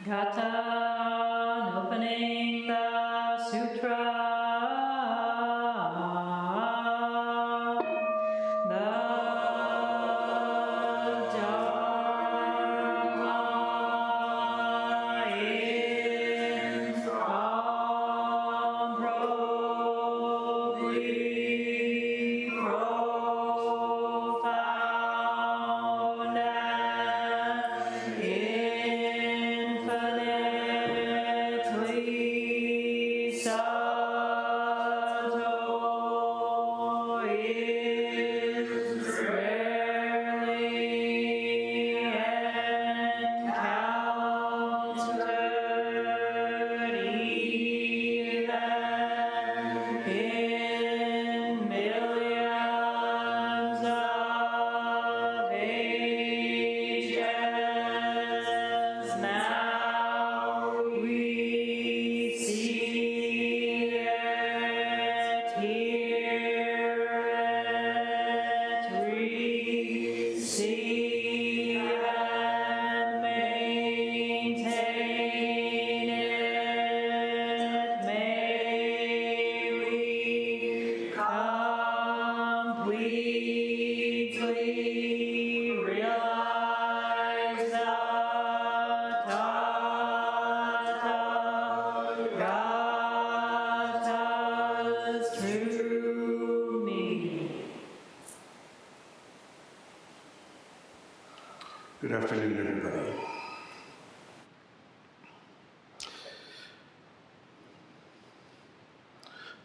Gata, opening the sutra. Good afternoon, everybody.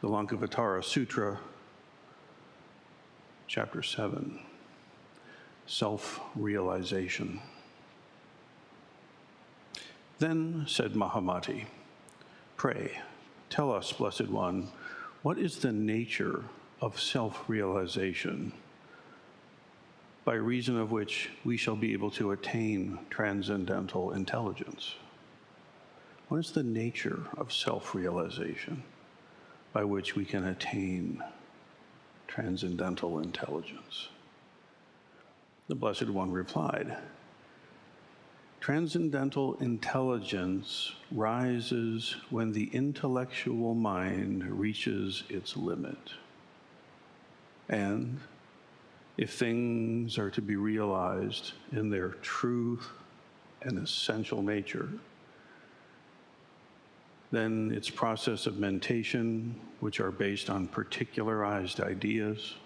The Lankavatara Sutra, Chapter 7, Self-Realization. Then said Mahamati, "Pray, tell us, Blessed One, what is the nature of self-realization, by reason of which we shall be able to attain transcendental intelligence?" What is the nature of self-realization by which we can attain transcendental intelligence? The Blessed One replied, "Transcendental intelligence rises when the intellectual mind reaches its limit. And if things are to be realized in their truth and essential nature, then its process of mentation, which are based on particularized ideas,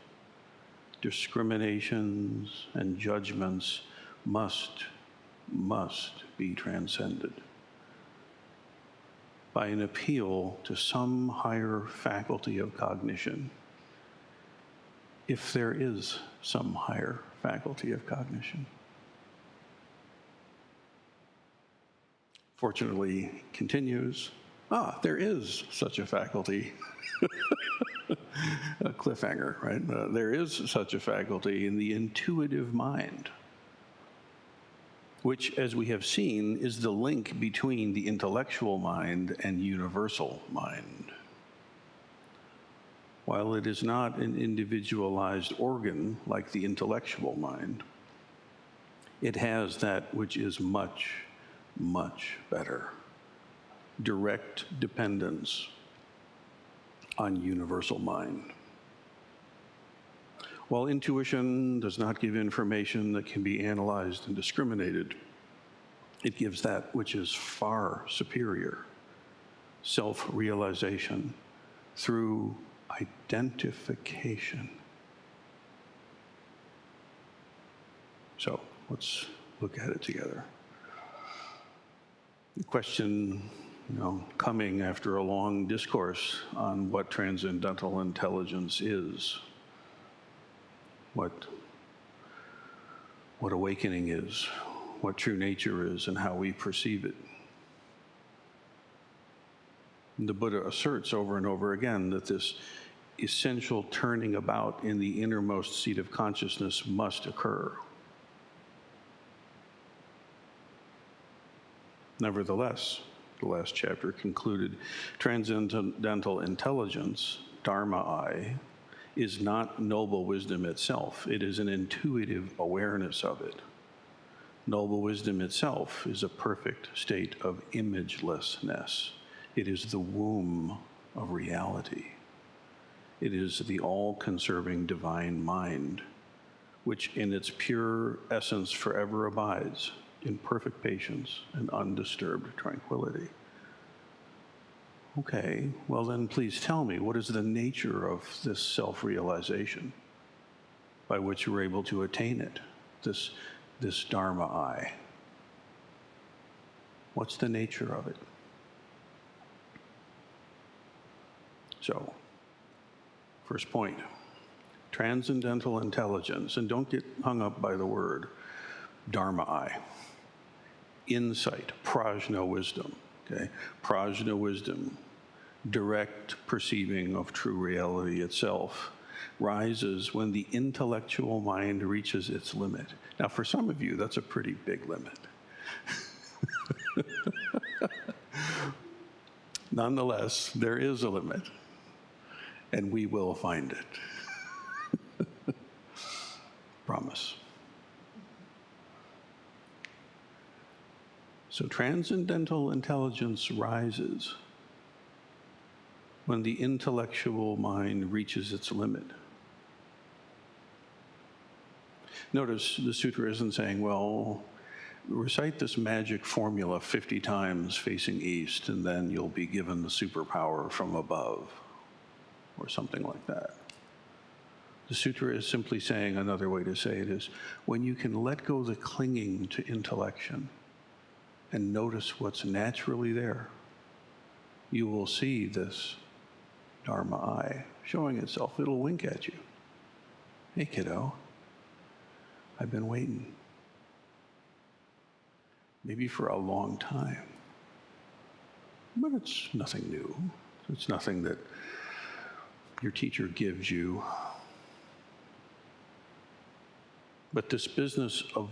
discriminations, and judgments, must be transcended by an appeal to some higher faculty of cognition, if there is some higher faculty of cognition." Fortunately, he continues, there is such a faculty. A cliffhanger, right? There is such a faculty in the intuitive mind, which, as we have seen, is the link between the intellectual mind and universal mind. While it is not an individualized organ like the intellectual mind, it has that which is much, much better: direct dependence on universal mind. While intuition does not give information that can be analyzed and discriminated, it gives that which is far superior: self-realization through identification. So let's look at it together. The question, coming after a long discourse on what transcendental intelligence is, what awakening is, what true nature is, and how we perceive it. The Buddha asserts over and over again that this essential turning about in the innermost seat of consciousness must occur. Nevertheless, the last chapter concluded, transcendental intelligence, Dharma-I, is not noble wisdom itself. It is an intuitive awareness of it. Noble wisdom itself is a perfect state of imagelessness. It is the womb of reality. It is the all-conserving divine mind, which in its pure essence forever abides in perfect patience and undisturbed tranquility. Okay, well then please tell me, what is the nature of this self-realization by which we're able to attain it, this Dharma I? What's the nature of it? So, first point, transcendental intelligence, and don't get hung up by the word, Dharma I. Insight, prajna wisdom, okay? Prajna wisdom, direct perceiving of true reality itself, rises when the intellectual mind reaches its limit. Now, for some of you, that's a pretty big limit. Nonetheless, there is a limit, and we will find it. Promise. So transcendental intelligence rises when the intellectual mind reaches its limit. Notice the sutra isn't saying, well, recite this magic formula 50 times facing east, and then you'll be given the superpower from above, or something like that. The sutra is simply saying, another way to say it is, when you can let go the clinging to intellection and notice what's naturally there, you will see this Dharma I showing itself. It'll wink at you. Hey, kiddo, I've been waiting. Maybe for a long time. But it's nothing new. It's nothing that your teacher gives you. But this business of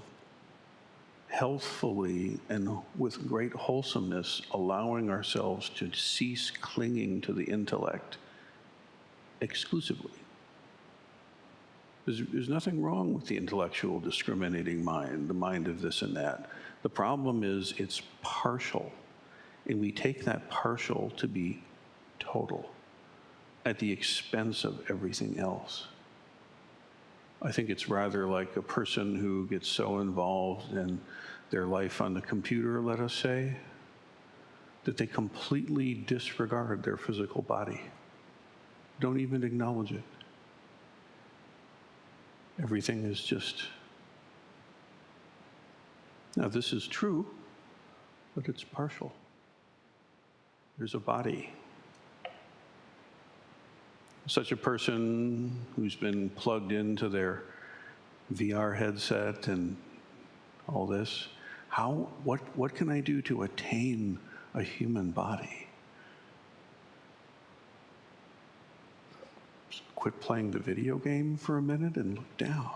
healthfully and with great wholesomeness allowing ourselves to cease clinging to the intellect exclusively. There's nothing wrong with the intellectual discriminating mind, the mind of this and that. The problem is it's partial, and we take that partial to be total at the expense of everything else. I think it's rather like a person who gets so involved in their life on the computer, let us say, that they completely disregard their physical body, don't even acknowledge it. Everything is just... Now, this is true, but it's partial. There's a body. Such a person who's been plugged into their VR headset and all this, what can I do to attain a human body? Just quit playing the video game for a minute and look down.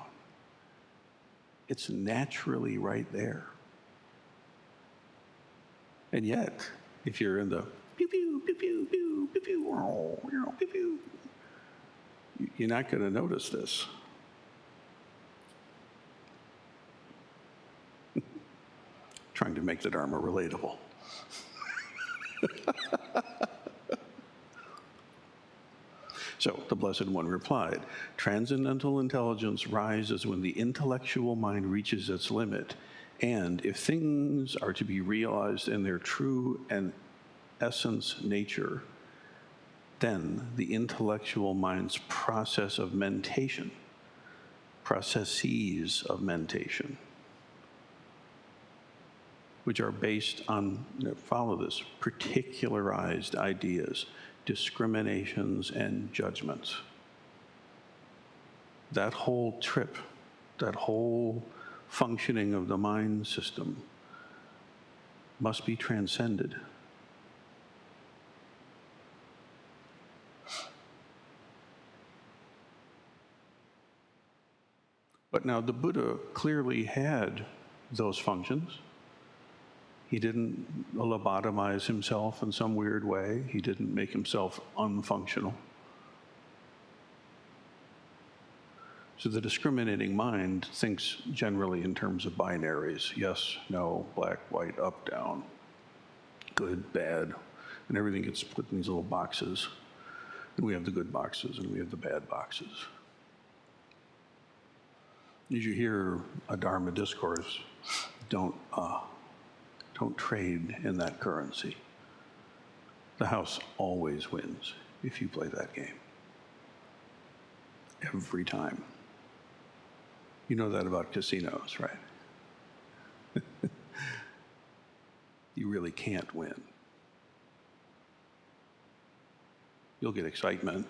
It's naturally right there. And yet, if you're in the pew pew pew pew pew pew pew pew pew, you're not going to notice this. Trying to make the Dharma relatable. So the Blessed One replied, transcendental intelligence rises when the intellectual mind reaches its limit, and if things are to be realized in their true and essence nature, then the intellectual mind's processes of mentation, which are based on, follow this, particularized ideas, discriminations, and judgments. That whole trip, that whole functioning of the mind system must be transcended. But now the Buddha clearly had those functions. He didn't lobotomize himself in some weird way. He didn't make himself unfunctional. So the discriminating mind thinks generally in terms of binaries: yes, no, black, white, up, down, good, bad, and everything gets put in these little boxes. And we have the good boxes and we have the bad boxes. As you hear a Dharma discourse, don't trade in that currency. The house always wins if you play that game. Every time. You know that about casinos, right? You really can't win. You'll get excitement.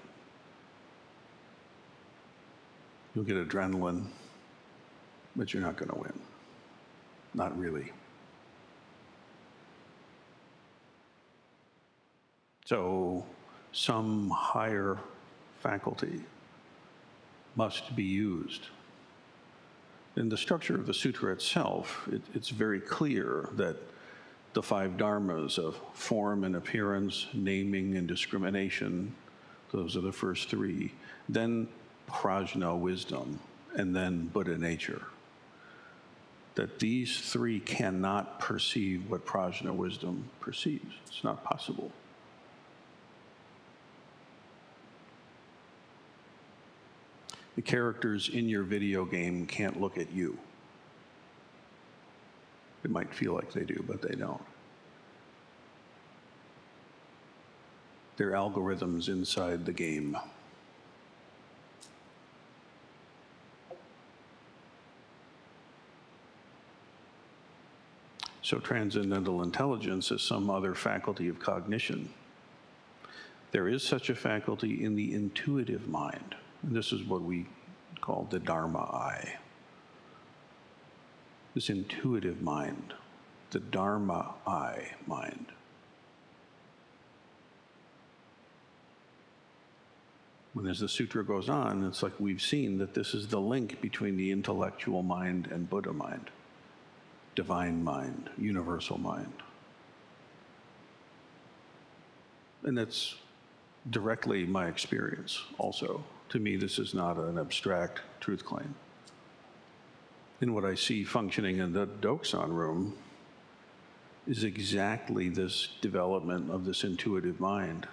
You'll get adrenaline, but you're not going to win. Not really. So some higher faculty must be used. In the structure of the sutra itself, it's very clear that the 5 dharmas of form and appearance, naming and discrimination, those are the first 3. Then prajna, wisdom, and then Buddha nature. That these 3 cannot perceive what prajna, wisdom, perceives. It's not possible. The characters in your video game can't look at you. It might feel like they do, but they don't. They're algorithms inside the game. So transcendental intelligence is some other faculty of cognition. There is such a faculty in the intuitive mind. And this is what we call the Dharma eye. This intuitive mind, the Dharma eye mind. When as the sutra goes on, it's like we've seen that this is the link between the intellectual mind and Buddha mind, divine mind, universal mind. And that's directly my experience also. To me, this is not an abstract truth claim. And what I see functioning in the Doksan room is exactly this development of this intuitive mind.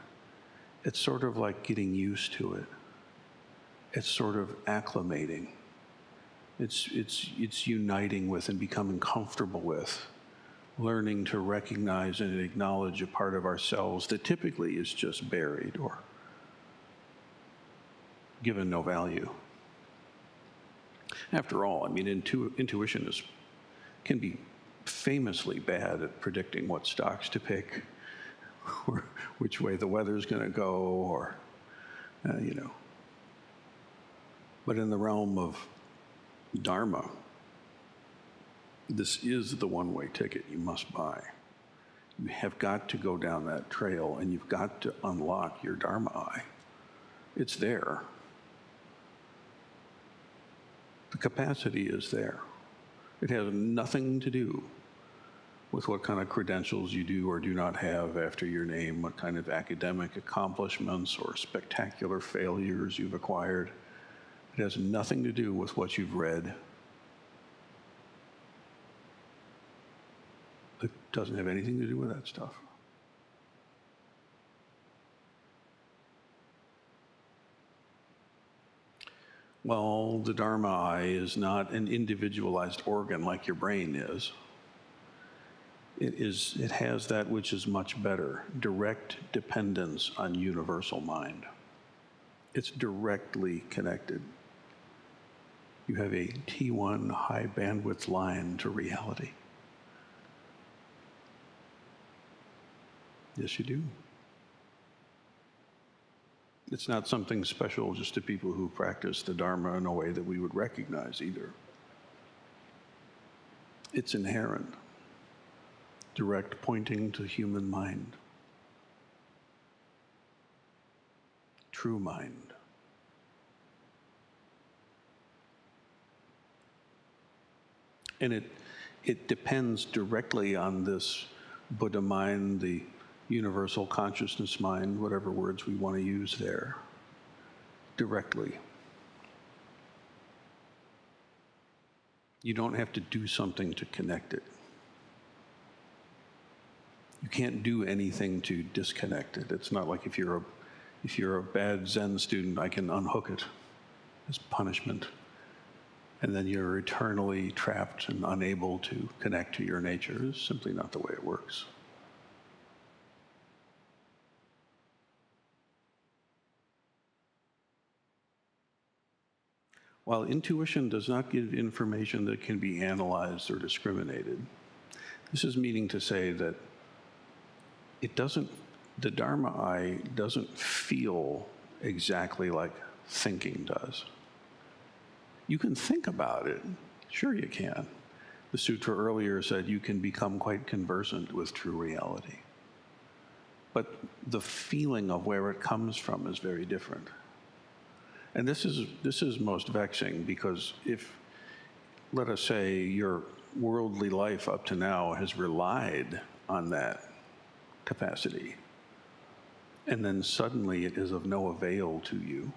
It's sort of like getting used to it. It's sort of acclimating. It's uniting with and becoming comfortable with, learning to recognize and acknowledge a part of ourselves that typically is just buried or given no value. After all, I mean, intuition can be famously bad at predicting what stocks to pick, or which way the weather's going to go, or, But in the realm of Dharma, this is the one-way ticket you must buy. You have got to go down that trail, and you've got to unlock your Dharma eye. It's there. The capacity is there. It has nothing to do with what kind of credentials you do or do not have after your name, what kind of academic accomplishments or spectacular failures you've acquired. It has nothing to do with what you've read. It doesn't have anything to do with that stuff. Well, the Dharma eye is not an individualized organ like your brain is. It has that which is much better, direct dependence on universal mind. It's directly connected. You have a T1 high bandwidth line to reality. Yes, you do. It's not something special just to people who practice the Dharma in a way that we would recognize either. It's inherent, direct pointing to human mind, true mind. And it depends directly on this Buddha mind, the universal consciousness mind, whatever words we want to use there, directly. You don't have to do something to connect it. You can't do anything to disconnect it. It's not like if you're a bad Zen student, I can unhook it as punishment. And then you're eternally trapped and unable to connect to your nature. It's simply not the way it works. While intuition does not give information that can be analyzed or discriminated, this is meaning to say that the Dharma eye doesn't feel exactly like thinking does. You can think about it. Sure you can. The sutra earlier said you can become quite conversant with true reality. But the feeling of where it comes from is very different. And this is most vexing, because if, let us say, your worldly life up to now has relied on that capacity, and then suddenly it is of no avail to you,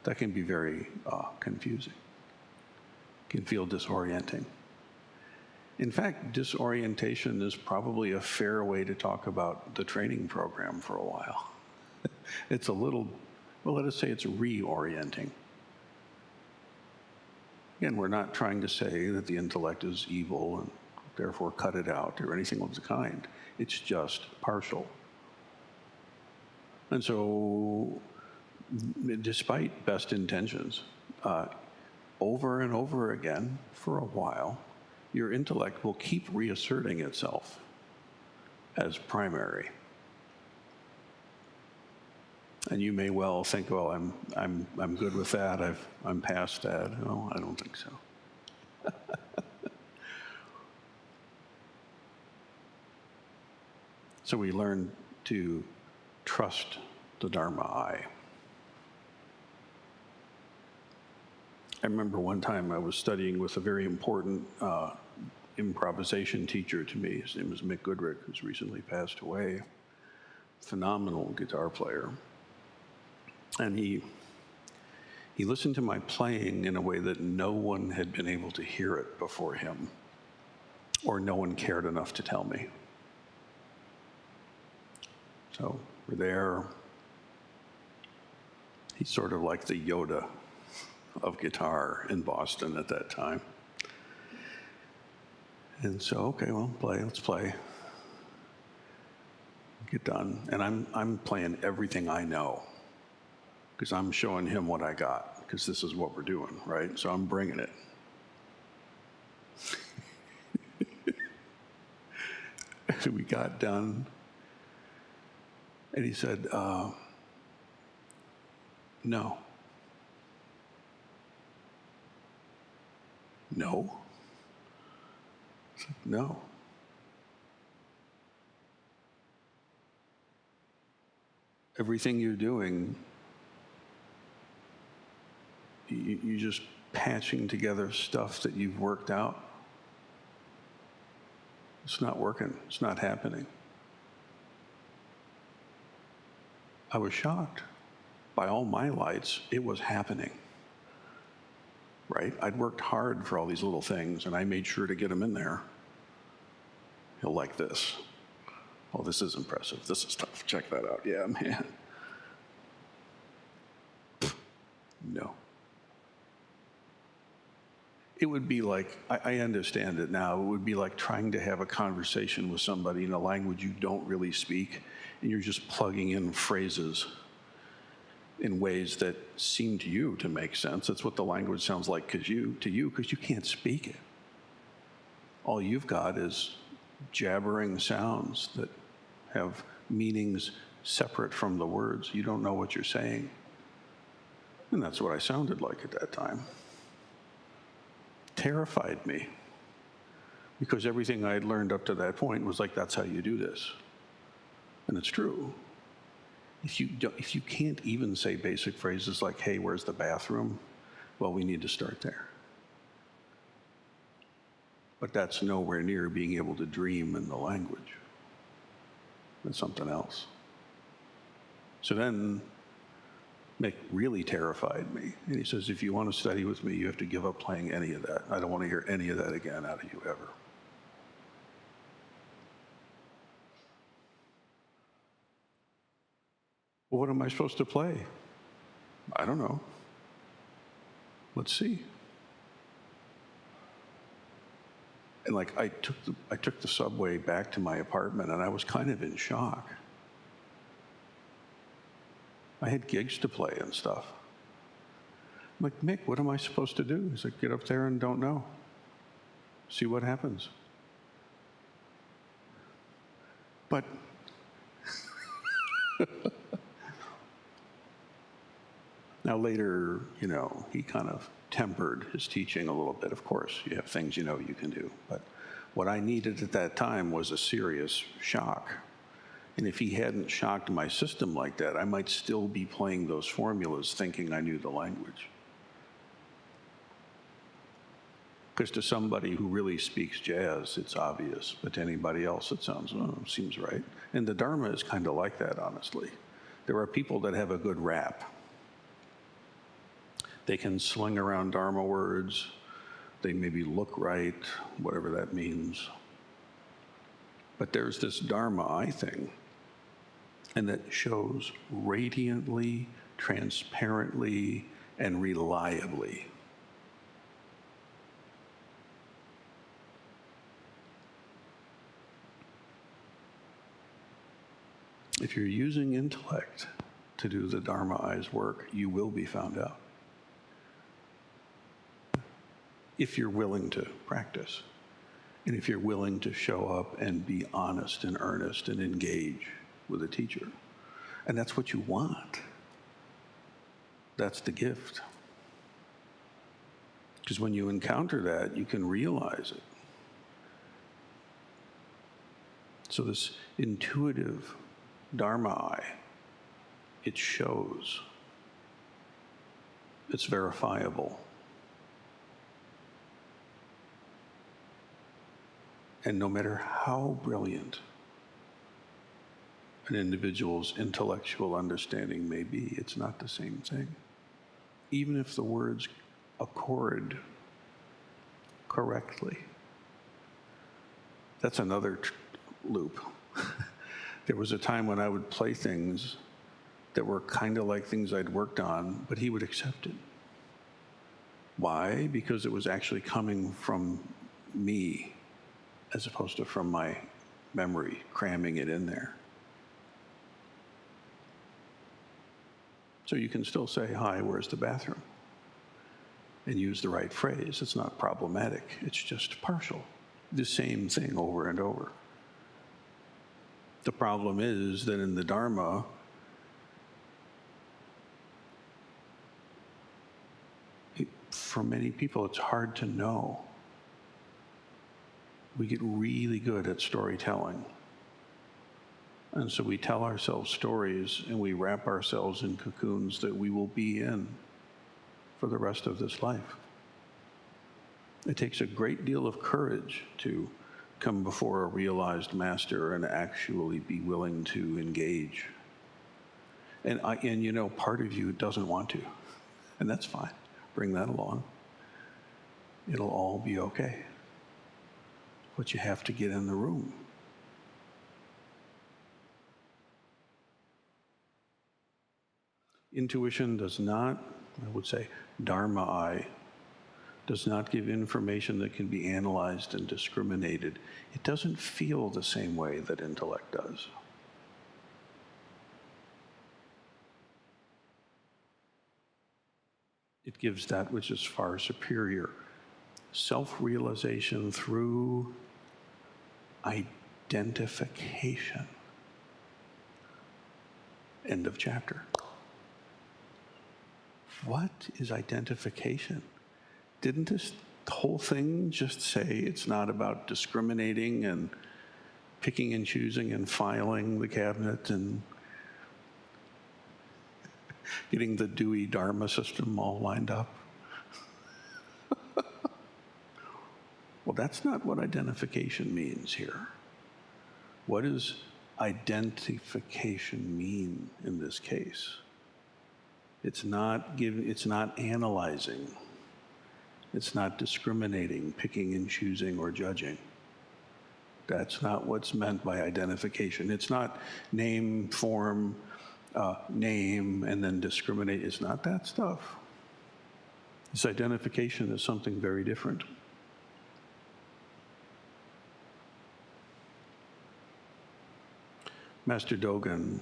that can be very confusing. It can feel disorienting. In fact, disorientation is probably a fair way to talk about the training program for a while. It's a little, well, let us say it's reorienting. Again, we're not trying to say that the intellect is evil and therefore cut it out or anything of the kind. It's just partial. And so, despite best intentions, over and over again, for a while, your intellect will keep reasserting itself as primary. And you may well think, well, I'm good with that. I'm past that. No, I don't think so. So we learn to trust the Dharma eye. I remember one time I was studying with a very important improvisation teacher to me. His name was Mick Goodrick, who's recently passed away. Phenomenal guitar player. And he listened to my playing in a way that no one had been able to hear it before him, or no one cared enough to tell me. So we're there. He's sort of like the Yoda of guitar in Boston at that time. And so, okay, well, let's play. Get done. And I'm playing everything I know, because I'm showing him what I got, because this is what we're doing, right? So I'm bringing it. We got done, and he said, no. No? I said, no. Everything you're doing, you're just patching together stuff that you've worked out. It's not working. It's not happening. I was shocked. By all my lights, it was happening. Right? I'd worked hard for all these little things, and I made sure to get them in there. He'll like this. Oh, this is impressive. This is tough. Check that out. Yeah, man. No. It would be like, I understand it now, it would be like trying to have a conversation with somebody in a language you don't really speak, and you're just plugging in phrases in ways that seem to you to make sense. That's what the language sounds like to you, because you can't speak it. All you've got is jabbering sounds that have meanings separate from the words. You don't know what you're saying. And that's what I sounded like at that time. Terrified me, because everything I had learned up to that point was like, that's how you do this. And it's true. If you can't even say basic phrases like, hey, where's the bathroom? Well, we need to start there. But that's nowhere near being able to dream in the language. That's something else. So then Mick really terrified me. And he says, if you want to study with me, you have to give up playing any of that. I don't want to hear any of that again out of you ever. Well, what am I supposed to play? I don't know. Let's see. And like I took the subway back to my apartment, and I was kind of in shock. I had gigs to play and stuff. I'm like, Mick, what am I supposed to do? He's like, get up there and don't know. See what happens. But now later, you know, he kind of tempered his teaching a little bit. Of course, you have things you know you can do. But what I needed at that time was a serious shock. And if he hadn't shocked my system like that, I might still be playing those formulas thinking I knew the language. Because to somebody who really speaks jazz, it's obvious. But to anybody else, it seems right. And the Dharma is kind of like that, honestly. There are people that have a good rap. They can sling around Dharma words. They maybe look right, whatever that means. But there's this Dharma I thing, and that shows radiantly, transparently, and reliably. If you're using intellect to do the Dharma I's work, you will be found out. If you're willing to practice, and if you're willing to show up and be honest and earnest and engage with a teacher. And that's what you want. That's the gift. Because when you encounter that, you can realize it. So this intuitive Dharma eye, it shows. It's verifiable. And no matter how brilliant an individual's intellectual understanding may be, it's not the same thing. Even if the words accord correctly. That's another loop. There was a time when I would play things that were kind of like things I'd worked on, but he would accept it. Why? Because it was actually coming from me, as opposed to from my memory, cramming it in there. So you can still say, hi, where's the bathroom? And use the right phrase. It's not problematic. It's just partial. The same thing over and over. The problem is that in the Dharma, for many people, it's hard to know. We get really good at storytelling. And so we tell ourselves stories and we wrap ourselves in cocoons that we will be in for the rest of this life. It takes a great deal of courage to come before a realized master and actually be willing to engage. And you know, part of you doesn't want to, and that's fine. Bring that along. It'll all be okay. But you have to get in the room. Intuition does not, I would say, Dharma eye, does not give information that can be analyzed and discriminated. It doesn't feel the same way that intellect does. It gives that which is far superior. Self-realization through identification. End of chapter. What is identification? Didn't this whole thing just say it's not about discriminating and picking and choosing and filing the cabinet and getting the Dewey Dharma system all lined up? Well, that's not what identification means here. What does identification mean in this case? It's not giving, it's not analyzing. It's not discriminating, picking and choosing or judging. That's not what's meant by identification. It's not name, form, name, and then discriminate. It's not that stuff. This identification is something very different. Master Dogen,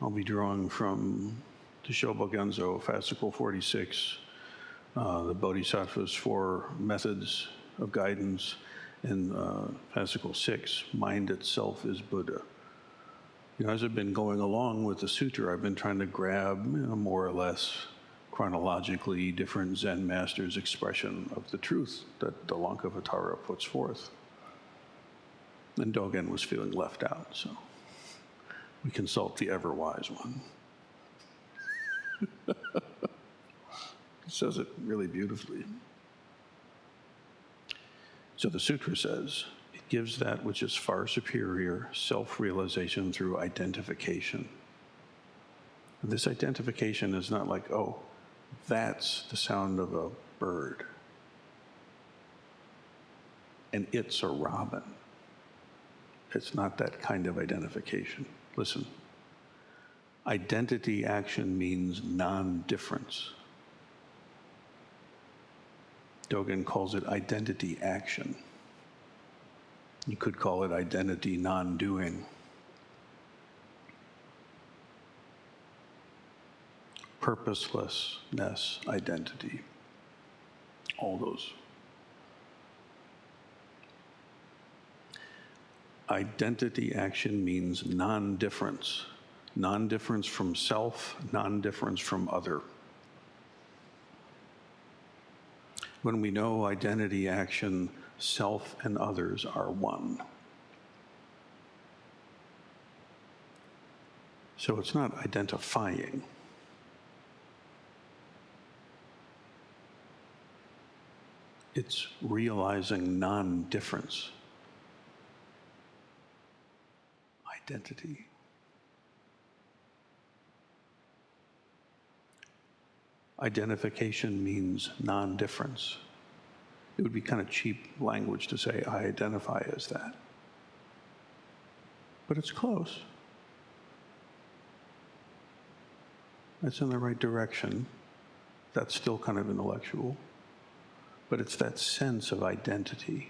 I'll be drawing from the Shobogenzo, Fascicle 46, the Bodhisattva's 4 methods of guidance, and Fascicle 6, mind itself is Buddha. As I've been going along with the sutra, I've been trying to grab more or less chronologically different Zen masters' expression of the truth that the Lankavatara puts forth. And Dogen was feeling left out, so we consult the ever-wise one. He says it really beautifully. So the sutra says, it gives that which is far superior self-realization through identification. And this identification is not like, oh, that's the sound of a bird, and it's a robin. It's not that kind of identification. Listen, identity action means non-difference. Dogen calls it identity action. You could call it identity non-doing. Purposelessness identity. All those. Identity action means non-difference. Non-difference from self, non-difference from other. When we know identity action, self and others are one. So it's not identifying. It's realizing non-difference. Identity. Identification means non-difference. It would be kind of cheap language to say, I identify as that. But it's close. It's in the right direction. That's still kind of intellectual. But it's that sense of identity.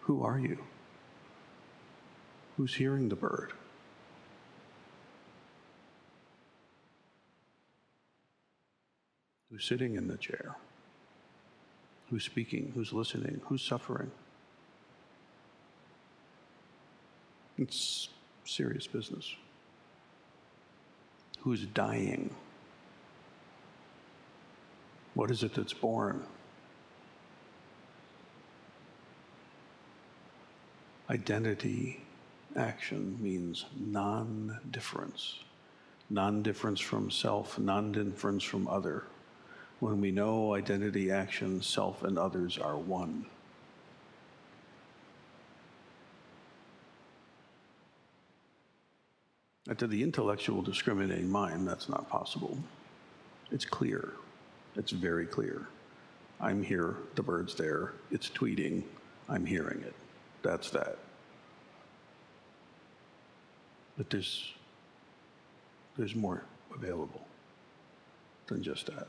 Who are you? Who's hearing the bird? Who's sitting in the chair? Who's speaking? Who's listening? Who's suffering? It's serious business. Who's dying? What is it that's born? Identity action means non-difference. Non-difference from self, non-difference from other. When we know identity action, self and others are one. And to the intellectual discriminating mind, that's not possible. It's clear. It's very clear. I'm here, the bird's there, it's tweeting, I'm hearing it. That's that. But there's more available than just that.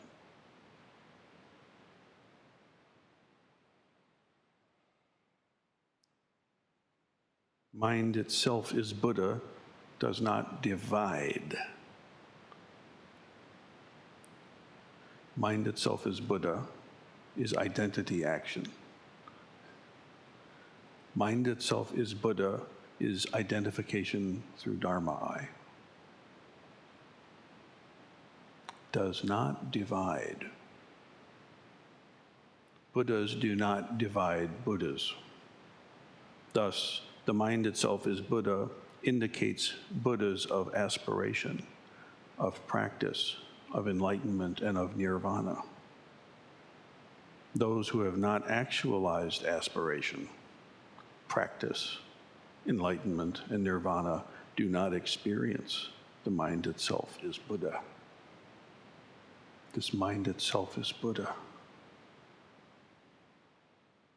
Mind itself is Buddha does not divide. Mind itself is Buddha is identity action. Mind itself is Buddha is identification through Dharma eye. Does not divide. Buddhas do not divide Buddhas. Thus, the mind itself is Buddha indicates Buddhas of aspiration, of practice, of enlightenment, and of nirvana. Those who have not actualized aspiration, practice, enlightenment, and nirvana do not experience the mind itself is Buddha. This mind itself is Buddha.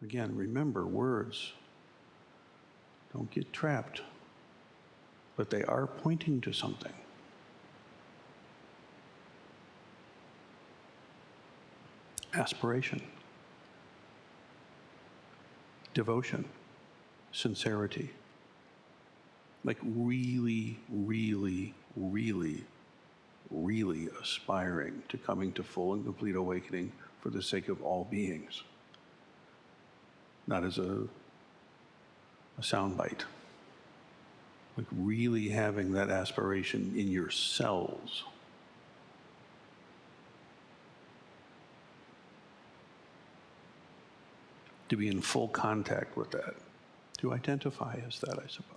Again, remember, words don't get trapped, but they are pointing to something. Aspiration, devotion, sincerity. Like really, really, really, really aspiring to coming to full and complete awakening for the sake of all beings. Not as a soundbite. Like really having that aspiration in your cells. To be in full contact with that. To identify as that, I suppose.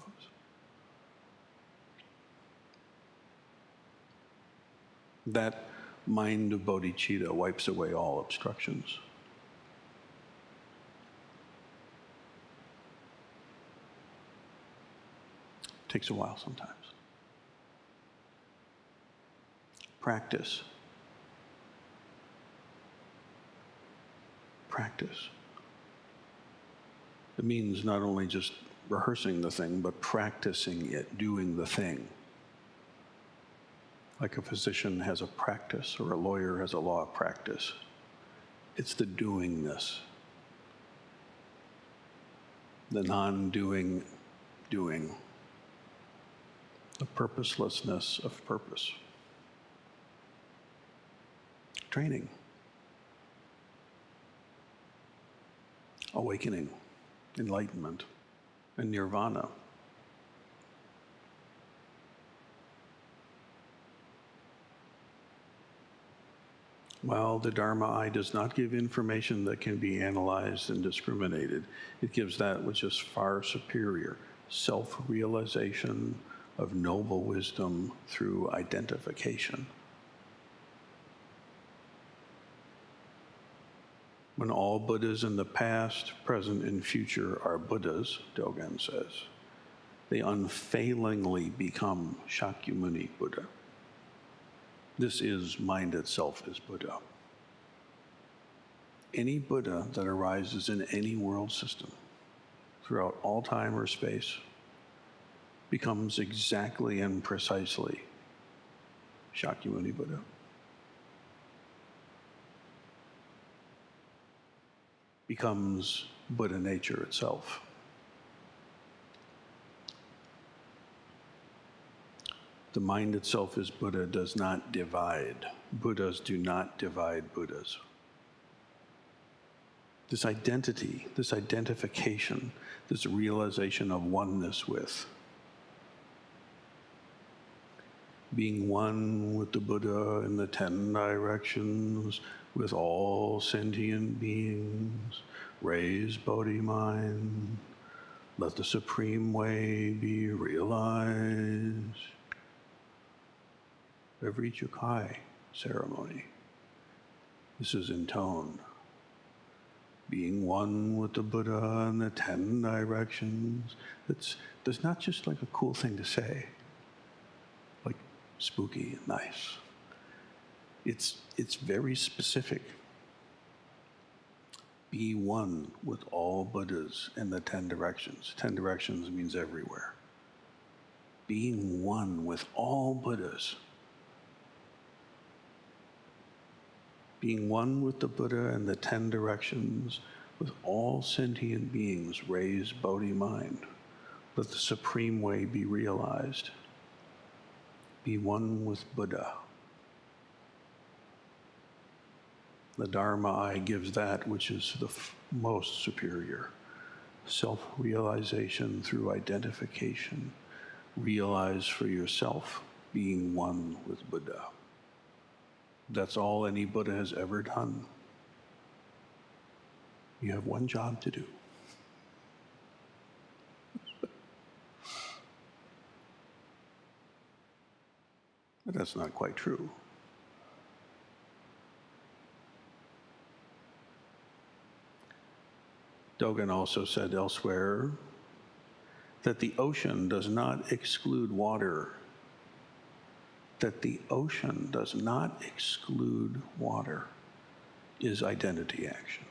That mind of bodhicitta wipes away all obstructions. Takes a while sometimes. Practice. Practice. It means not only just rehearsing the thing, but practicing it, doing the thing. Like a physician has a practice, or a lawyer has a law of practice. It's the doingness. The non-doing, doing. The purposelessness of purpose. Training. Awakening, enlightenment, and nirvana. While the Dharma eye does not give information that can be analyzed and discriminated, it gives that which is far superior, self-realization of noble wisdom through identification. When all Buddhas in the past, present, and future are Buddhas, Dogen says, they unfailingly become Shakyamuni Buddha. This is mind itself is Buddha. Any Buddha that arises in any world system throughout all time or space becomes exactly and precisely Shakyamuni Buddha. Becomes Buddha nature itself. The mind itself is Buddha does not divide. Buddhas do not divide Buddhas. This identity, this identification, this realization of oneness with, being one with the Buddha in the 10 directions, with all sentient beings, raise Bodhi mind, let the supreme way be realized. Every Jukai ceremony, this is intoned. Being one with the Buddha in the 10 directions. That's not just like a cool thing to say, like spooky and nice. It's very specific. Be one with all Buddhas in the 10 directions. 10 directions means everywhere. Being one with all Buddhas. Being one with the Buddha and the 10 directions, with all sentient beings, raise Bodhi mind. Let the supreme way be realized. Be one with Buddha. The Dharma eye gives that which is the most superior. Self-realization through identification. Realize for yourself, being one with Buddha. That's all any Buddha has ever done. You have one job to do. But that's not quite true. Dogen also said elsewhere that the ocean does not exclude water. that the ocean does not exclude water is identity action.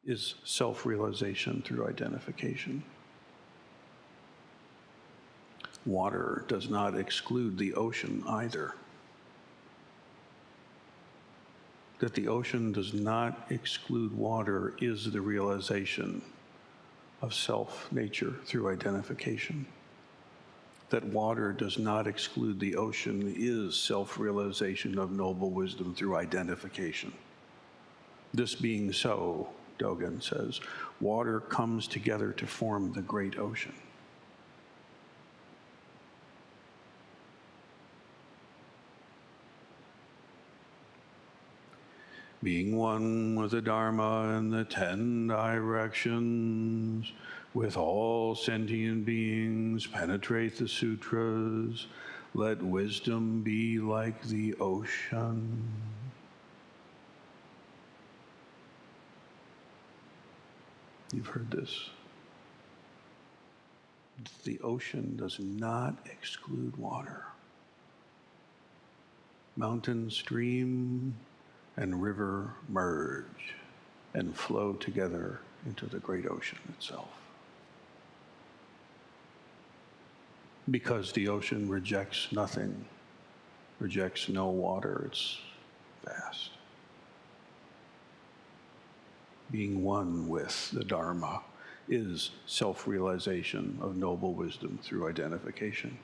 Is self-realization through identification. Water does not exclude the ocean either. That the ocean does not exclude water is the realization of self-nature through identification. That water does not exclude the ocean is self-realization of noble wisdom through identification. This being so, Dogen says, water comes together to form the great ocean. Being one with the Dharma and the 10 directions, with all sentient beings, penetrate the sutras, let wisdom be like the ocean. You've heard this. The ocean does not exclude water. Mountain, stream, and river merge and flow together into the great ocean itself. Because the ocean rejects nothing, rejects no water, it's vast. Being one with the Dharma is self-realization of noble wisdom through identification.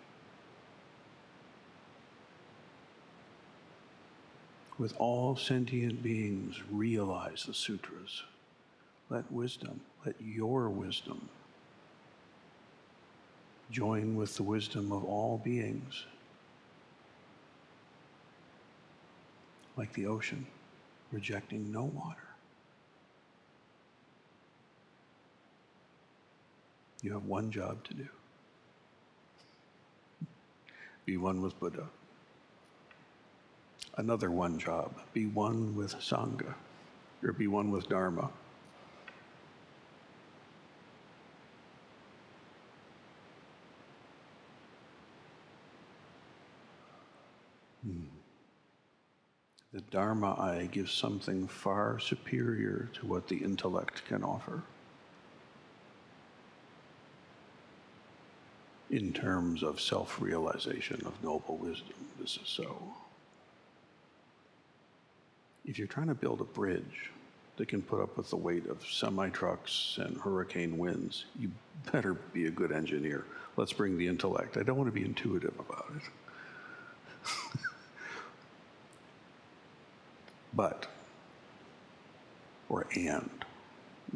With all sentient beings, realize the sutras. Let wisdom, let your wisdom join with the wisdom of all beings, like the ocean, rejecting no water. You have one job to do. Be one with Buddha. Another one job, be one with Sangha, or be one with Dharma. The Dharma eye gives something far superior to what the intellect can offer. In terms of self-realization of noble wisdom, this is so. If you're trying to build a bridge that can put up with the weight of semi-trucks and hurricane winds, you better be a good engineer. Let's bring the intellect. I don't want to be intuitive about it. But, when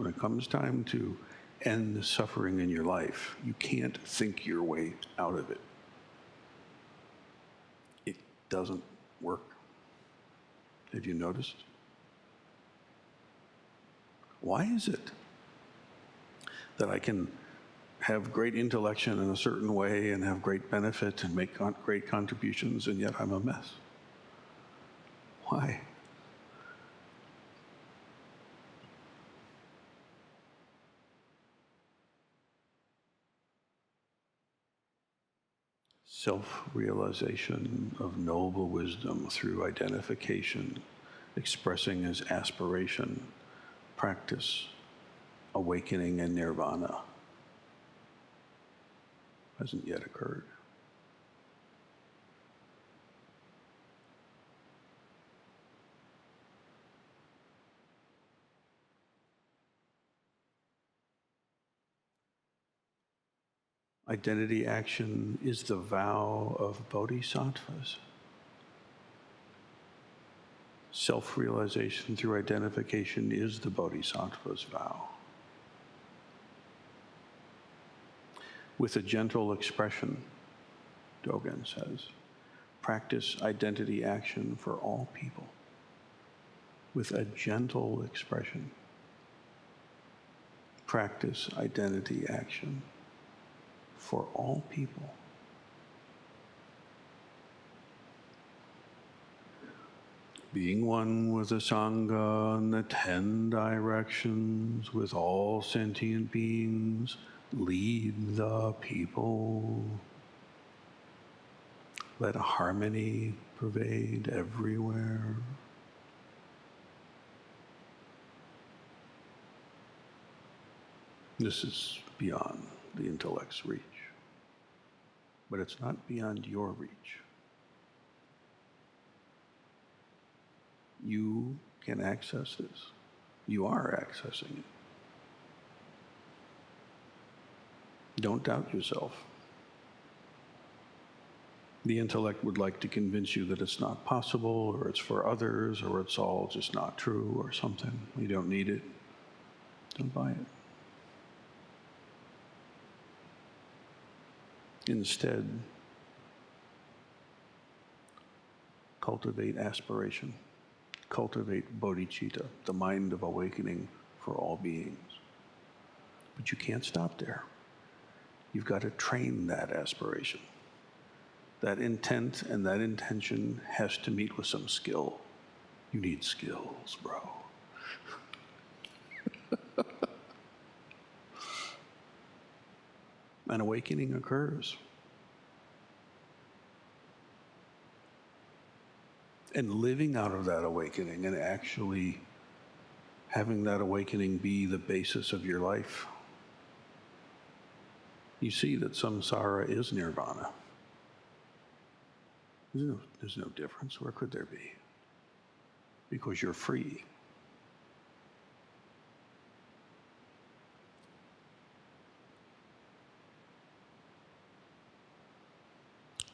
it comes time to end the suffering in your life, you can't think your way out of it. It doesn't work. Have you noticed? Why is it that I can have great intellection in a certain way and have great benefit and make great contributions, and yet I'm a mess? Why? Self-realization of noble wisdom through identification, expressing as aspiration, practice, awakening, and nirvana hasn't yet occurred. Identity action is the vow of bodhisattvas. Self-realization through identification is the bodhisattva's vow. With a gentle expression, Dogen says, practice identity action for all people. With a gentle expression, practice identity action for all people. Being one with the Sangha and the 10 directions, with all sentient beings, Lead the people. Let harmony pervade everywhere. This is beyond the intellect's reach, but it's not beyond your reach. You can access this. You are accessing it. Don't doubt yourself. The intellect would like to convince you that it's not possible, or it's for others, or it's all just not true, or something. You don't need it. Don't buy it. Instead, cultivate aspiration. Cultivate bodhicitta, the mind of awakening for all beings. But you can't stop there. You've got to train that aspiration. That intent and that intention has to meet with some skill. You need skills, bro. An awakening occurs. And living out of that awakening and actually having that awakening be the basis of your life, you see that samsara is nirvana. There's no difference. Where could there be? Because you're free.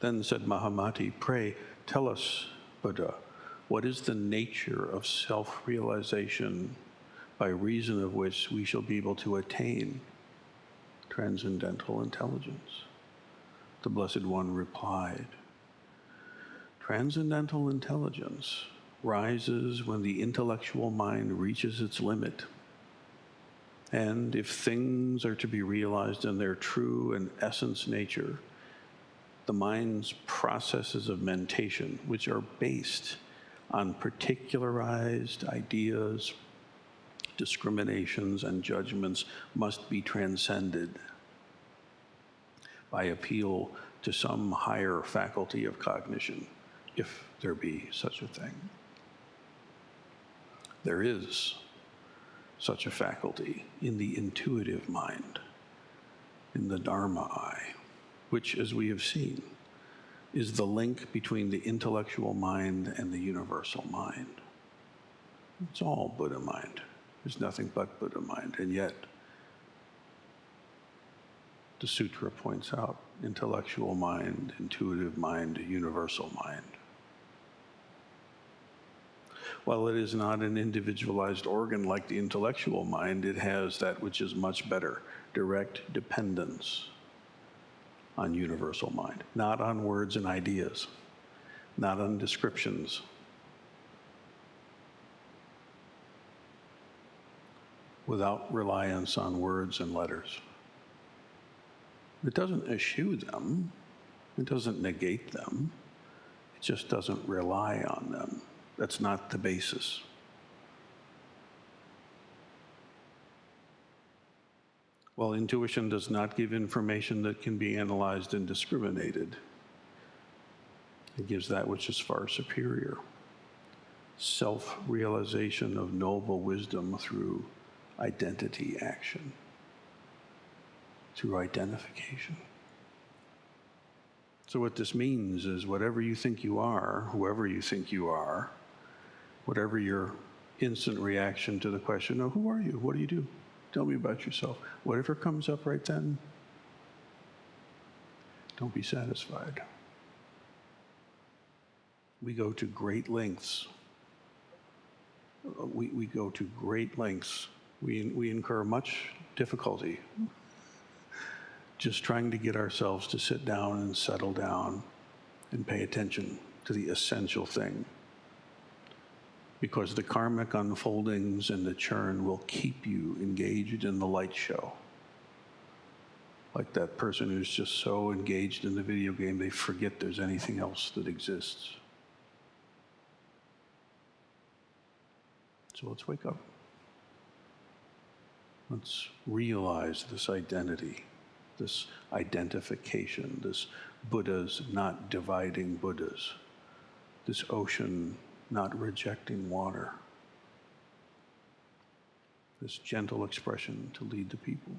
Then said Mahamati, pray, tell us, Buddha, what is the nature of self-realization by reason of which we shall be able to attain transcendental intelligence? The Blessed One replied, transcendental intelligence rises when the intellectual mind reaches its limit. And if things are to be realized in their true and essence nature, the mind's processes of mentation, which are based on particularized ideas, discriminations, and judgments, must be transcended by appeal to some higher faculty of cognition, if there be such a thing. There is such a faculty in the intuitive mind, in the Dharma eye, which, as we have seen, is the link between the intellectual mind and the universal mind. It's all Buddha mind. There's nothing but Buddha mind, and yet the sutra points out intellectual mind, intuitive mind, universal mind. While it is not an individualized organ like the intellectual mind, it has that which is much better, direct dependence on universal mind, not on words and ideas, not on descriptions. Without reliance on words and letters. It doesn't eschew them, it doesn't negate them, it just doesn't rely on them. That's not the basis. While intuition does not give information that can be analyzed and discriminated, it gives that which is far superior. Self-realization of noble wisdom through identity action, through identification. So what this means is whatever you think you are, whoever you think you are, whatever your instant reaction to the question, oh, who are you? What do you do? Tell me about yourself. Whatever comes up right then, don't be satisfied. We go to great lengths. We go to great lengths. We incur much difficulty just trying to get ourselves to sit down and settle down and pay attention to the essential thing. Because the karmic unfoldings and the churn will keep you engaged in the light show. Like that person who's just so engaged in the video game, they forget there's anything else that exists. So let's wake up. Let's realize this identity this identification, this Buddhas not dividing Buddhas, this ocean not rejecting water, this gentle expression to lead the people.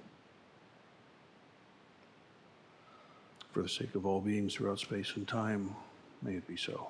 For the sake of all beings throughout space and time, may it be so.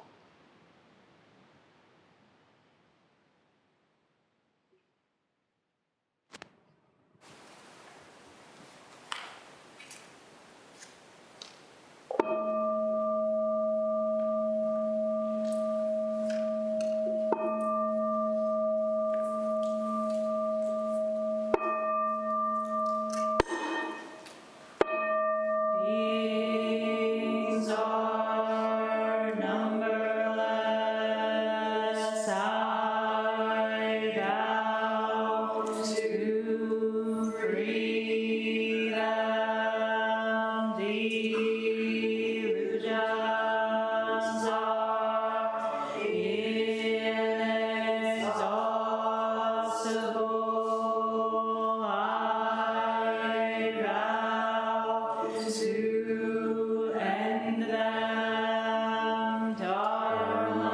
Beings are numberless. I vow to free them. Delusions are inexhaustible. I vow to end them. Dharma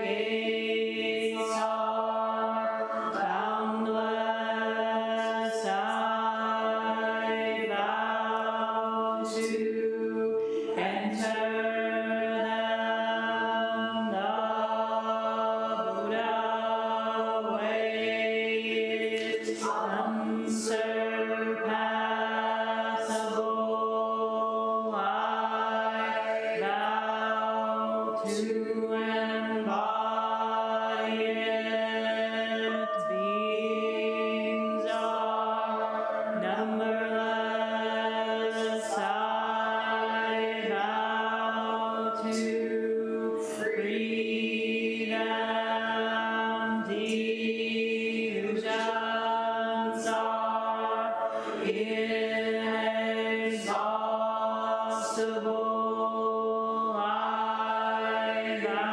gates are boundless. I vow to enter them. The Buddha way is unsurpassable. I vow to embody it. Beings are numberless. I vow to free them. Delusions are inexhaustible. I vow